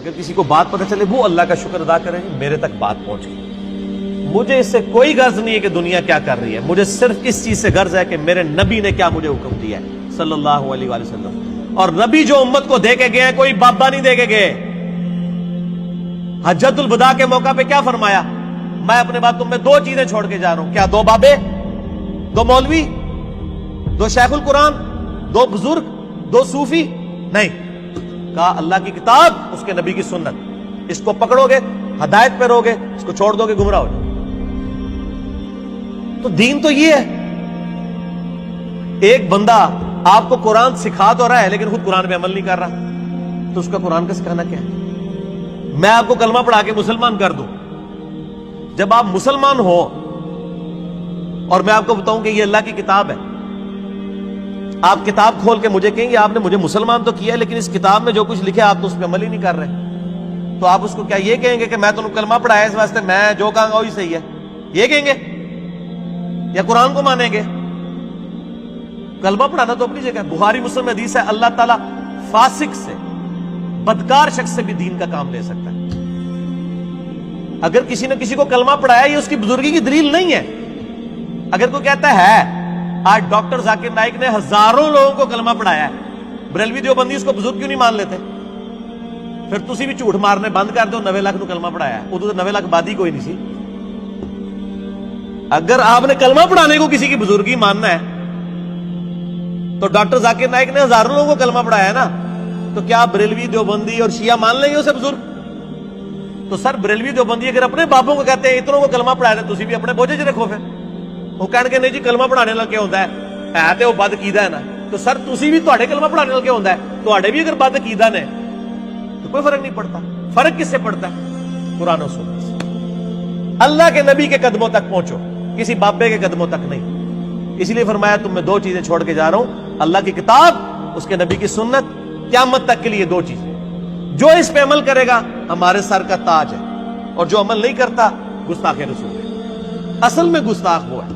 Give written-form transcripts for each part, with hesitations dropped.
اگر کسی کو بات پتہ چلے وہ اللہ کا شکر ادا کرے میرے تک بات پہنچ گئی، مجھے اس سے کوئی غرض نہیں ہے کہ دنیا کیا کر رہی ہے، مجھے صرف اس چیز سے غرض ہے کہ میرے نبی نے کیا مجھے حکم دیا ہے صلی اللہ علیہ وآلہ وسلم۔ اور نبی جو امت کو دے کے گئے ہیں کوئی بابا نہیں دے کے گئے۔ حجۃ الوداع کے موقع پہ کیا فرمایا؟ میں اپنے بعد تم میں دو چیزیں چھوڑ کے جا رہا ہوں، کیا دو بابے، دو مولوی، دو شیخ القرآن، دو بزرگ، دو صوفی؟ نہیں، کہا اللہ کی کتاب، اس کے نبی کی سنت، اس کو پکڑو گے ہدایت پہ رہو گے، اس کو چھوڑ دو گے گمراہ ہو جاؤ۔ تو دین تو یہ ہے۔ ایک بندہ آپ کو قرآن سکھا تو رہا ہے لیکن خود قرآن پہ عمل نہیں کر رہا، تو اس کا قرآن کا سکھانا کیا ہے؟ میں آپ کو کلمہ پڑھا کے مسلمان کر دوں، جب آپ مسلمان ہو اور میں آپ کو بتاؤں کہ یہ اللہ کی کتاب ہے، آپ کتاب کھول کے مجھے کہیں گے آپ نے مجھے مسلمان تو کیا ہے لیکن اس کتاب میں جو کچھ لکھا آپ تو اس پہ عمل ہی نہیں کر رہے، تو آپ اس کو کیا یہ کہیں گے کہ میں تمہیں کلمہ پڑھایا اس واسطے میں جو کہوں گا وہی صحیح ہے، یہ کہیں گے یا قرآن کو مانیں گے؟ کلمہ پڑھانا تو اپنی جگہ ہے، بخاری مسلم میں حدیث ہے اللہ تعالیٰ فاسق سے، بدکار شخص سے بھی دین کا کام لے سکتا ہے۔ اگر کسی نے کسی کو کلمہ پڑھایا یہ اس کی بزرگی کی دلیل نہیں ہے۔ اگر کوئی کہتا ہے آج ڈاکٹر ذاکر نائک نے ہزاروں لوگوں کو کلمہ پڑھایا ہے، بریلوی دیوبندی اس کو بزرگ کیوں نہیں مان لیتے؟ پھر تسی بھی جھوٹ مارنے بند کر دو، 90 لاکھ نو کلمہ پڑھایا ہے، ادھر 90 لاکھ بادی کوئی نہیں سی۔ اگر آپ نے کلمہ پڑھانے کو کسی کی بزرگی ماننا ہے تو ڈاکٹر ذاکر نائک نے ہزاروں لوگوں کو کلمہ پڑھایا ہے نا، تو کیا بریلوی دیوبندی اور شیعہ مان لیں گے اسے بزرگ؟ تو سر بریلوی دیوبندی اگر اپنے بابوں کو کہتے ہیں اتنوں کو کلمہ پڑھایا تو تسی بھی اپنے بوجھے چ رکھو، پھر وہ کہنے کے نہیں جی کلمہ پڑھانے نال کیا ہوتا ہے تے وہ بد عقیدہ ہے نا، تو سر تسی بھی تواڈے کلمہ پڑھانے نال کیا ہوتا ہے، تواڈے بھی اگر بد عقیدہ نے تو کوئی فرق نہیں پڑتا۔ فرق کس سے پڑتا ہے؟ قرآن و سنت سے۔ اللہ کے نبی کے قدموں تک پہنچو، کسی بابے کے قدموں تک نہیں۔ اس لیے فرمایا تم میں دو چیزیں چھوڑ کے جا رہا ہوں، اللہ کی کتاب، اس کے نبی کی سنت، قیامت تک کے لیے دو چیزیں۔ جو اس پہ عمل کرے گا ہمارے سر کا تاج ہے، اور جو عمل نہیں کرتا گستاخ رسول ہے۔ اصل میں گستاخ وہ ہے۔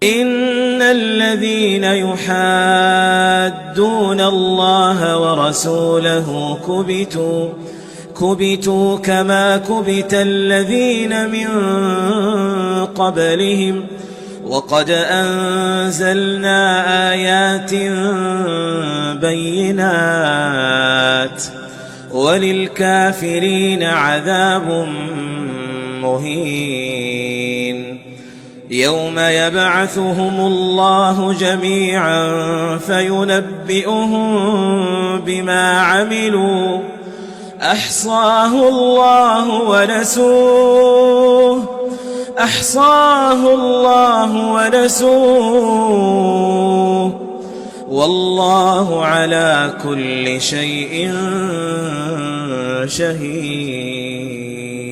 ان الذين يحادون الله ورسوله كبتوا كما كبت الذين من قبلهم وقد أنزلنا آيات بينات وللكافرين عذاب مهين يوم يبعثهم الله جميعا فينبئهم بما عملوا أحصاه الله ونسوه والله على كل شيء شهيد۔